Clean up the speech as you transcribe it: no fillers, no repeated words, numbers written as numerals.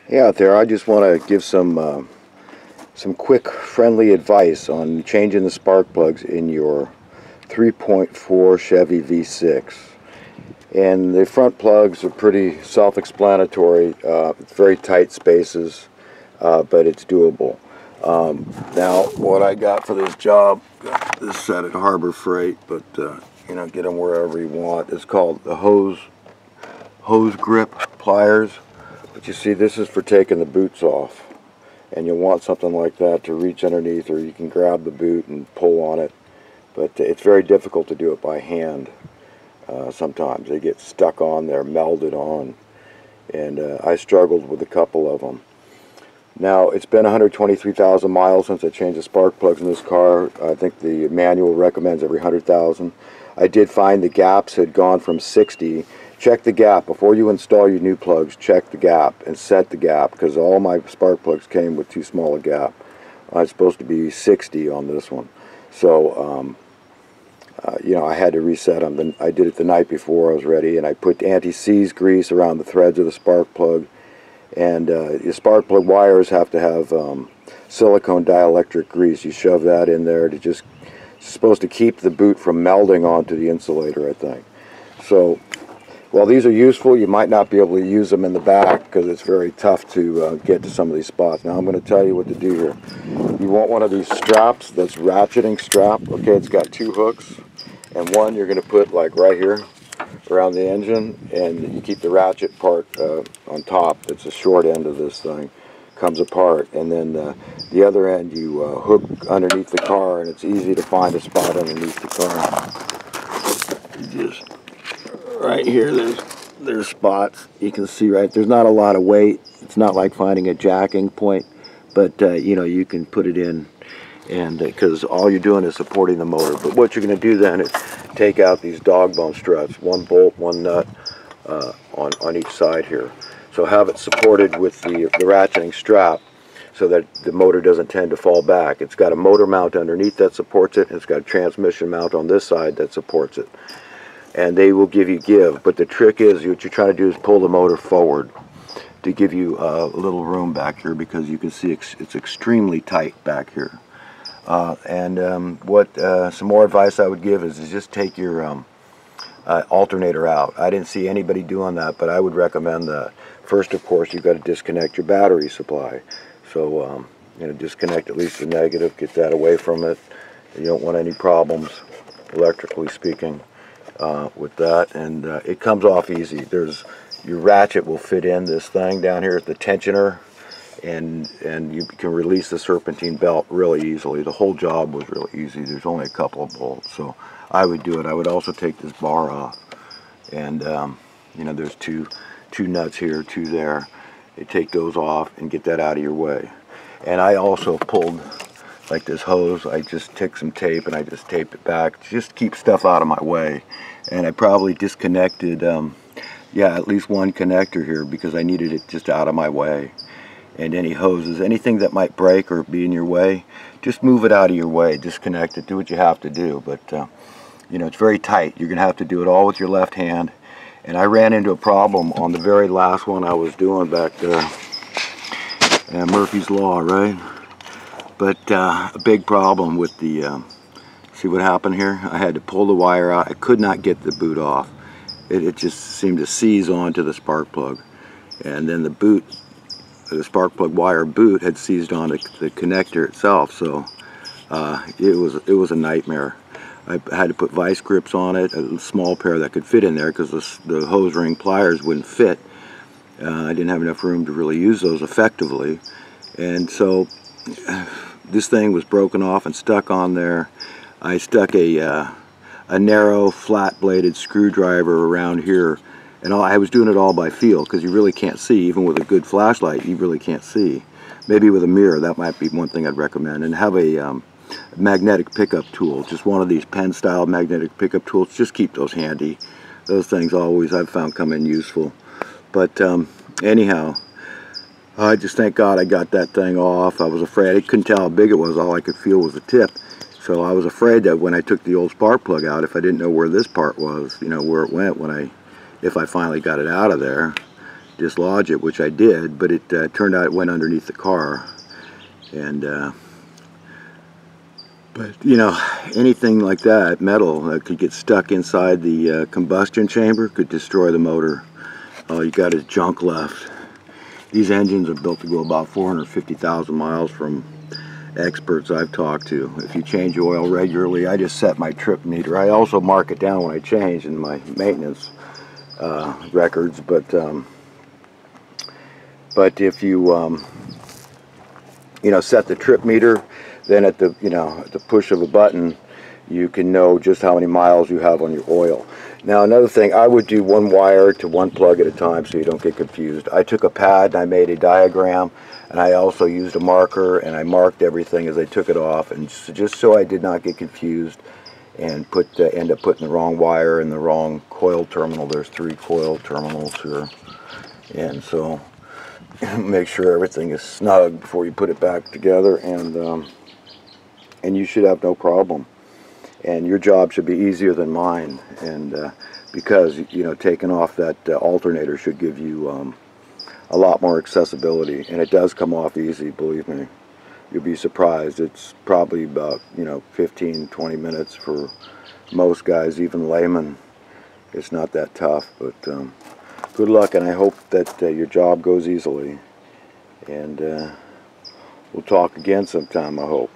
Hey out there, I just want to give some quick, friendly advice on changing the spark plugs in your 3.4 Chevy V6. And the front plugs are pretty self-explanatory. It's very tight spaces, but it's doable. Now, what I got for this job, got this set at Harbor Freight, but you know, get them wherever you want. It's called the hose grip pliers. But you see, this is for taking the boots off, and you'll want something like that to reach underneath, or you can grab the boot and pull on it. But it's very difficult to do it by hand. Sometimes they get stuck on there, melded on, and I struggled with a couple of them. Now, it's been 123,000 miles since I changed the spark plugs in this car. I think the manual recommends every 100,000. I did find the gaps had gone from 60. Check the gap before you install your new plugs. Check the gap and set the gap, because all my spark plugs came with too small a gap. It's supposed to be 60 on this one, so you know, I had to reset them. I did it the night before I was ready, and I put anti-seize grease around the threads of the spark plug. And your spark plug wires have to have silicone dielectric grease. You shove that in there to just, it's supposed to keep the boot from melding onto the insulator, I think. So while these are useful, you might not be able to use them in the back because it's very tough to get to some of these spots. Now I'm going to tell you what to do here. You want one of these straps that's ratcheting strap. Okay, it's got two hooks, and one you're going to put like right here around the engine, and you keep the ratchet part on top. It's the short end of this thing, comes apart, and then the other end you hook underneath the car, and it's easy to find a spot underneath the car. You just right here, there's spots you can see. Right there's not a lot of weight. It's not like finding a jacking point, but you know, you can put it in, and because all you're doing is supporting the motor. But what you're going to do then is take out these dog bone struts, one bolt, one nut on each side here. So have it supported with the ratcheting strap so that the motor doesn't tend to fall back. It's got a motor mount underneath that supports it, and it's got a transmission mount on this side that supports it. And they will give you give, but the trick is what you're trying to do is pull the motor forward to give you a little room back here, because you can see it's extremely tight back here. Some more advice I would give is just take your alternator out. I didn't see anybody doing that, but I would recommend that. First, of course, you've got to disconnect your battery supply. So, you know, disconnect at least the negative, get that away from it. You don't want any problems, electrically speaking, with that. And it comes off easy. Your ratchet will fit in this thing down here at the tensioner, and you can release the serpentine belt really easily. The whole job was really easy. There's only a couple of bolts, so I would do it. I would also take this bar off, and you know, there's two nuts here, two there. You take those off and get that out of your way. And I also pulled like this hose. I just took some tape and I just taped it back, just keep stuff out of my way. And I probably disconnected yeah, at least one connector here, because I needed it just out of my way. And any hoses, anything that might break or be in your way, just move it out of your way, disconnect it, do what you have to do. But you know, it's very tight. You're going to have to do it all with your left hand. And I ran into a problem on the very last one I was doing back there. Murphy's Law, right? But a big problem with the, see what happened here? I had to pull the wire out. I could not get the boot off. It just seemed to seize onto the spark plug. And then the boot, the spark plug wire boot had seized on the connector itself, so it was a nightmare. I had to put vice grips on it, a small pair that could fit in there, because the hose ring pliers wouldn't fit. I didn't have enough room to really use those effectively, and so this thing was broken off and stuck on there. I stuck a narrow flat-bladed screwdriver around here. And I was doing it all by feel, because you really can't see. Even with a good flashlight, you really can't see. Maybe with a mirror, that might be one thing I'd recommend. And have a magnetic pickup tool, just one of these pen-style magnetic pickup tools. Just keep those handy. Those things always, I've found, come in useful. But anyhow, I just thank God I got that thing off. I was afraid. I couldn't tell how big it was. All I could feel was the tip. So I was afraid that when I took the old spark plug out, if I didn't know where this part was, you know, where it went if I finally got it out of there, dislodge it, which I did, but it turned out it went underneath the car. And but you know, anything like that, metal that could get stuck inside the combustion chamber, could destroy the motor. All you got is junk left. These engines are built to go about 450,000 miles from experts I've talked to. If you change oil regularly, I just set my trip meter. I also mark it down when I change in my maintenance records, but if you you know, set the trip meter, then at the at the push of a button, you can know just how many miles you have on your oil. Now another thing, I would do one wire to one plug at a time so you don't get confused. I took a pad and I made a diagram, and I also used a marker and I marked everything as I took it off, and just so I did not get confused and end up putting the wrong wire in the wrong coil terminal. There's 3 coil terminals here, and so make sure everything is snug before you put it back together, and you should have no problem. And your job should be easier than mine, and because you know, taking off that alternator should give you a lot more accessibility, and it does come off easy, believe me. You'll be surprised. It's probably about 15-20 minutes for most guys, even laymen. It's not that tough, but good luck, and I hope that your job goes easily, and we'll talk again sometime, I hope.